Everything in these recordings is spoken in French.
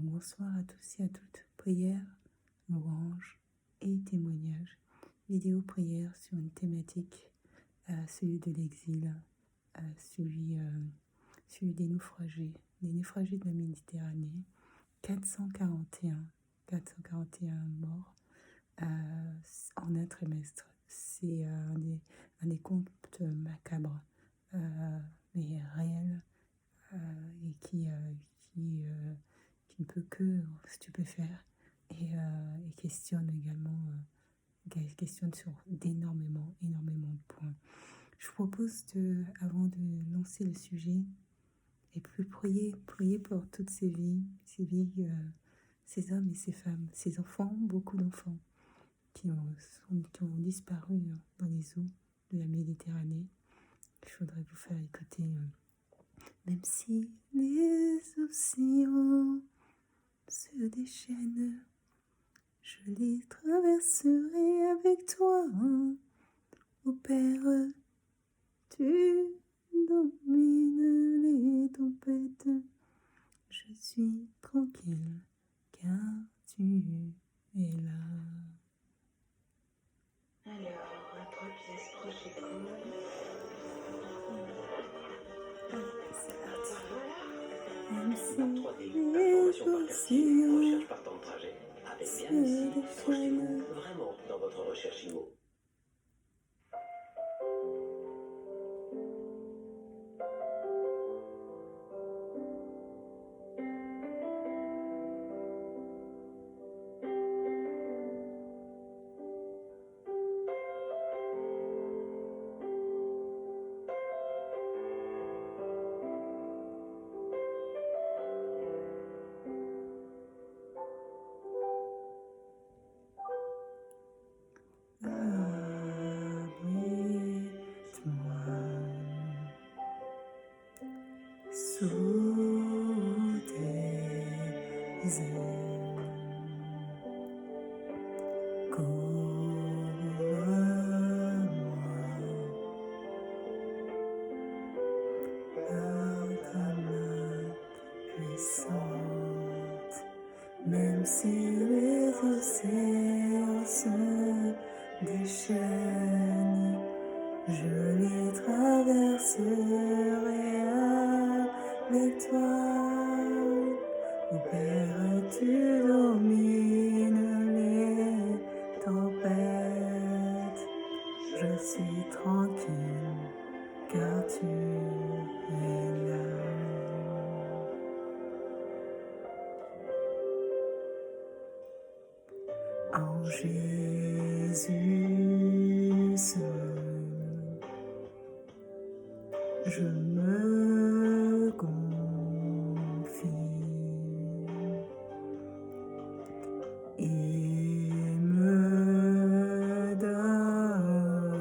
Bonsoir à tous et à toutes. Prière, louange et témoignage. Vidéo prière sur une thématique, celui de l'exil, celui des naufragés de la Méditerranée. 441 morts en un trimestre. C'est un des comptes macabres, mais réels, et qui ne peut que stupéfaire et questionne également, questionne sur d'énormément de points. Je vous propose avant de lancer le sujet, et puis prier pour toutes ces vies, ces hommes et ces femmes, ces enfants, beaucoup d'enfants qui ont disparu dans les eaux de la Méditerranée. Je voudrais vous faire écouter même si les océans se déchaînent, je les traverserai avec toi. Ô Père, tu domines les tempêtes. Je suis tranquille car tu es là. Alors, introduisez ce projet cool. C'est parti. Voilà. Même si Information les par quartier, océans recherche par temps de trajet. Avec se bien ici, déchaînent, projetez-vous vraiment dans votre recherche IMO. abrite-moi sous tes ailes, couvre-moi par ta main puissante, même si les océans se déchaînent, je les traverserai avec toi. Ô Père, tu domines les tempêtes. Je suis tranquille car tu es là. En Jésus seul, je me confie. Il me donne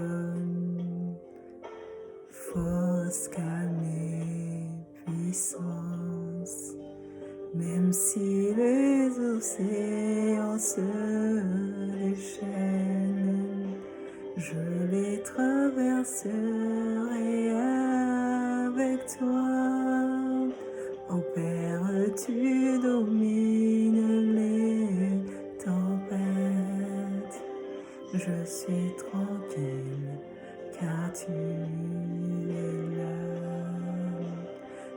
force, calme et puissance, même si les océans se déchaînent, je les traverserai avec toi. Ô Père, tu domines les tempêtes. Je suis tranquille car tu es là.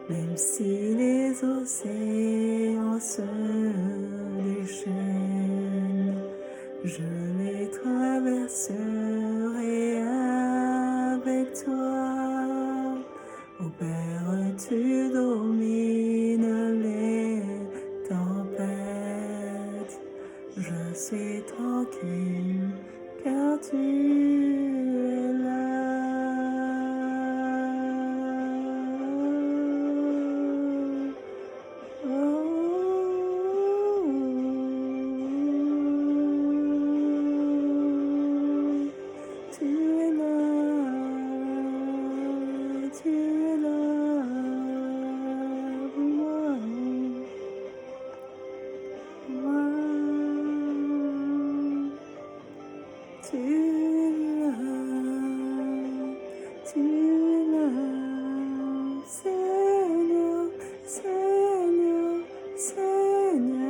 Même si les océans se déchaînent, je les traverserai avec toi. Ô Père, tu domines les tempêtes. Je suis tranquille car tu es là. Oh, tu es là, tu es là pour moi. Tu es là, Seigneur, Seigneur, Seigneur.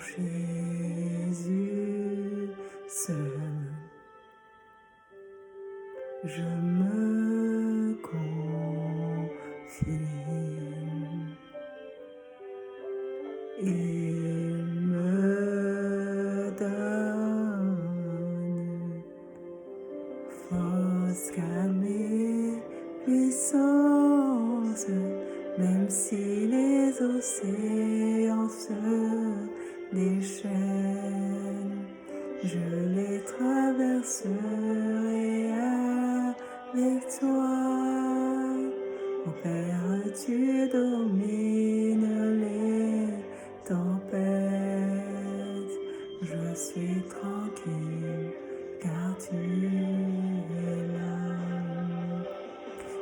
Jésus seul, je me confie. Il me donne force, calme et puissance, même si les océans se déchaînent, je les traverserai avec toi. Ô Père, tu domines les tempêtes, je suis tranquille car tu es là.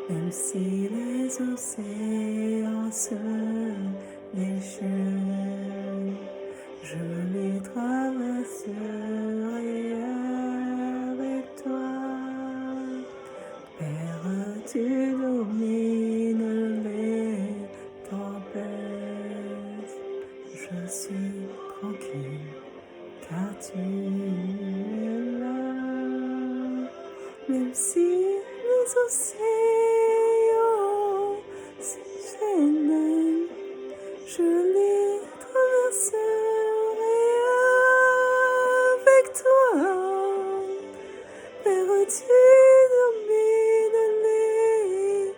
Même si les océans se déchaînent, je les traverserai avec toi. Père, tu domines les tempêtes, je suis tranquille car tu es là. Même si les océans s'échaînent, je les traverserai avec toi. Père, tu domines les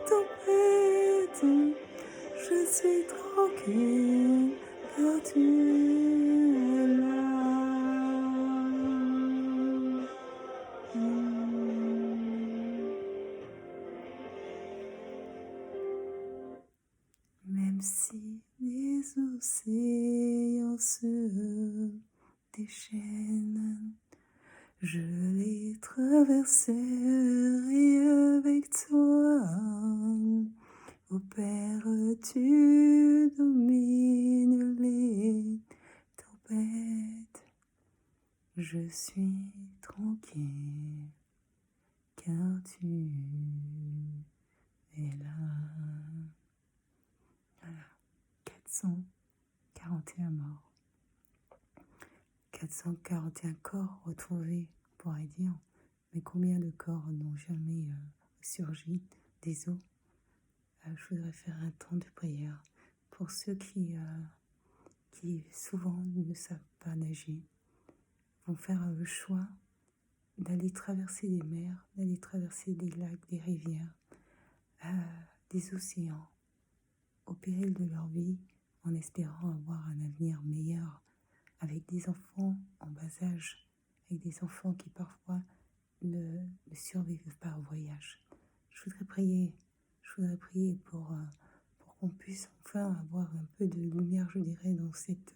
tempêtes, je suis tranquille car tu es là. Même si les océans se déchaînent, je les traverserai avec toi. Ô Père, tu domines les tempêtes, je suis tranquille car tu es là. Voilà, 441 morts, 441 corps retrouvés, on pourrait dire, mais combien de corps n'ont jamais surgi des eaux? Je voudrais faire un temps de prière pour ceux qui souvent ne savent pas nager, vont faire le choix d'aller traverser des mers, d'aller traverser des lacs, des rivières, des océans, au péril de leur vie, en espérant avoir un avenir meilleur, avec des enfants en bas âge, avec des enfants qui parfois ne survivent pas au voyage. Je voudrais prier pour qu'on puisse enfin avoir un peu de lumière, je dirais, dans cette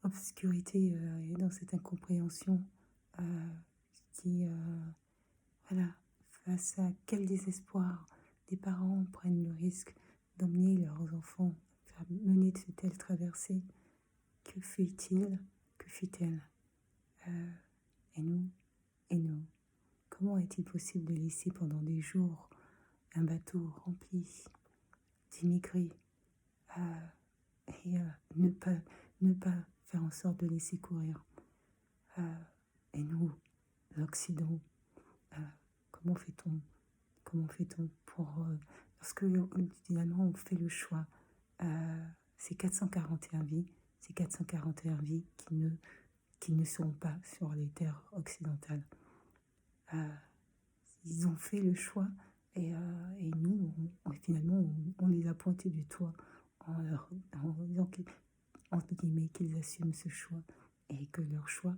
obscurité et dans cette incompréhension voilà, face à quel désespoir des parents prennent le risque d'emmener leurs enfants faire mener de telles traversées. Que fit-il? Que fit-elle? Et nous? Comment est-il possible de laisser pendant des jours un bateau rempli d'immigrés et ne pas faire en sorte de laisser courir? Et nous, l'Occident, comment fait-on pour lorsque finalement on fait le choix, ces 441 vies, qui ne seront pas sur les terres occidentales. Ils ont fait le choix et nous, finalement, on les a pointés du doigt en disant entre guillemets qu'ils assument ce choix et que leur choix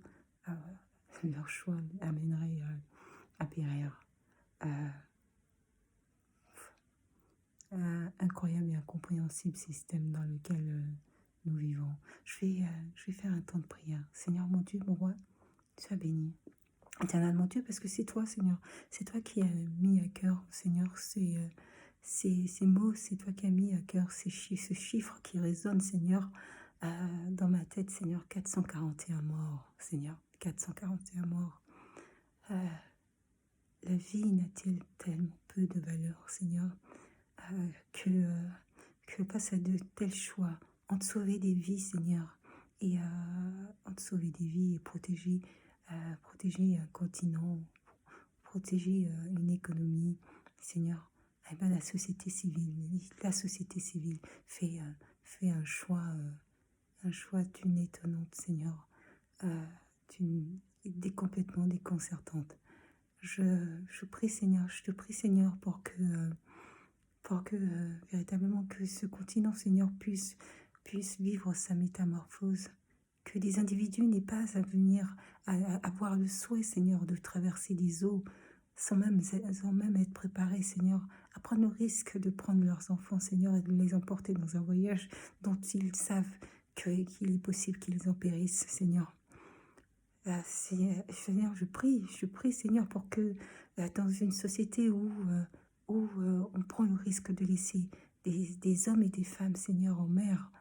amènerait à périr. Incroyable et incompréhensible système dans lequel nous vivons. Je vais faire un temps de prière. Seigneur mon Dieu, mon roi, sois béni. Éternel mon Dieu, parce que c'est toi, Seigneur. C'est toi qui as mis à cœur, Seigneur, ces mots. C'est toi qui as mis à cœur ce chiffre qui résonne, Seigneur, dans ma tête, Seigneur. 441 morts, Seigneur. 441 morts. La vie n'a-t-elle tellement peu de valeur, Seigneur, que face à de tels choix, entre sauver des vies, Seigneur, et de sauver des vies et protéger un continent, protéger une économie. Seigneur, eh ben, la société civile fait un choix d'une étonnante, Seigneur, complètement déconcertante. Je prie, Seigneur, je te prie, Seigneur, pour que véritablement que ce continent, Seigneur, puisse vivre sa métamorphose, que les individus n'aient pas à venir à avoir le souhait, Seigneur, de traverser les eaux sans même être préparés, Seigneur, à prendre le risque de prendre leurs enfants, Seigneur, et de les emporter dans un voyage dont ils savent qu'il est possible qu'ils en périssent, Seigneur. Seigneur, je prie, Seigneur, pour que dans une société où on prend le risque de laisser des hommes et des femmes, Seigneur, en mer,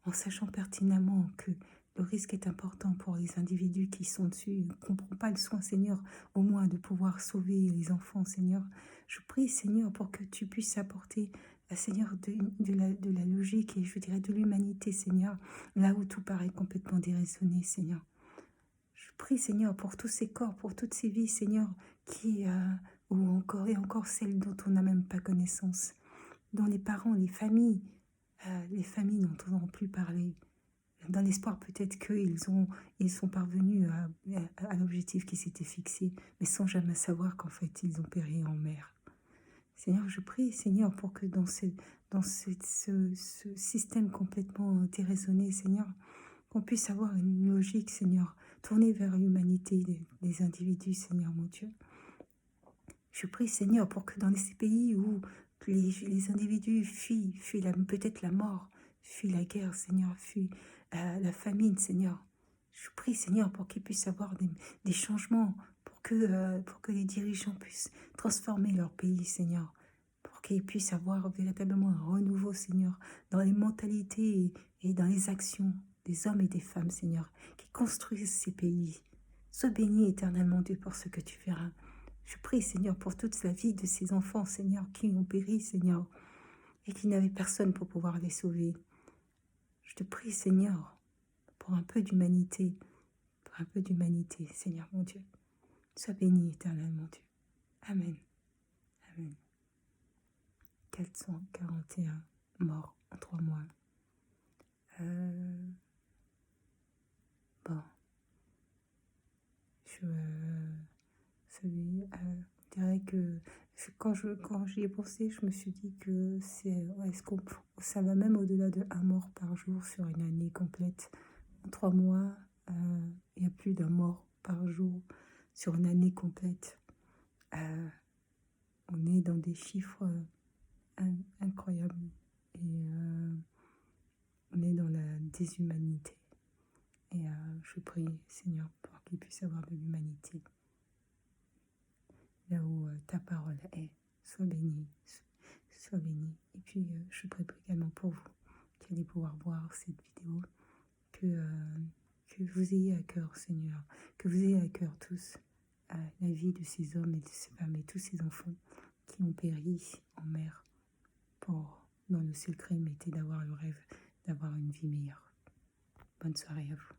en sachant pertinemment que le risque est important pour les individus qui sont dessus, qu'on ne prend pas le soin, Seigneur, au moins de pouvoir sauver les enfants, Seigneur. Je prie, Seigneur, pour que tu puisses apporter, Seigneur, de la logique et je dirais de l'humanité, Seigneur, là où tout paraît complètement déraisonné, Seigneur. Je prie, Seigneur, pour tous ces corps, pour toutes ces vies, Seigneur, ou encore celles dont on n'a même pas connaissance, dont les parents, les familles dont on n'a plus parlé, dans l'espoir peut-être qu'ils sont parvenus à l'objectif qui s'était fixé, mais sans jamais savoir qu'en fait ils ont péri en mer. Seigneur, je prie, Seigneur, pour que dans ce système complètement déraisonné, Seigneur, qu'on puisse avoir une logique, Seigneur, tournée vers l'humanité des individus, Seigneur mon Dieu. Je prie, Seigneur, pour que dans ces pays où les individus fuient peut-être la mort, fuient la guerre, Seigneur, fuient la famine, Seigneur. Je prie, Seigneur, pour qu'ils puissent avoir des changements, pour que les dirigeants puissent transformer leur pays, Seigneur, pour qu'ils puissent avoir véritablement un renouveau, Seigneur, dans les mentalités et dans les actions des hommes et des femmes, Seigneur, qui construisent ces pays. Sois béni éternellement, Dieu, pour ce que tu feras. Je prie, Seigneur, pour toute la vie de ces enfants, Seigneur, qui ont péri, Seigneur, et qui n'avaient personne pour pouvoir les sauver. Je te prie, Seigneur, pour un peu d'humanité, Seigneur mon Dieu. Sois béni éternellement, Dieu. Amen. Amen. 441 morts en 3 mois. Bon. Je dirais que quand j'y ai pensé, je me suis dit que ça va même au-delà de 1 mort par jour sur une année complète. En 3 mois, il y a plus d'1 mort par jour sur une année complète. On est dans des chiffres incroyables et on est dans la déshumanité. Et je prie, Seigneur, pour qu'il puisse y avoir de l'humanité. Là où ta parole est, sois béni. Et puis, je prie également pour vous qui allez pouvoir voir cette vidéo, que vous ayez à cœur, Seigneur, que vous ayez à cœur tous la vie de ces hommes et de ces femmes et tous ces enfants qui ont péri en mer dont le seul crime était d'avoir le rêve d'avoir une vie meilleure. Bonne soirée à vous.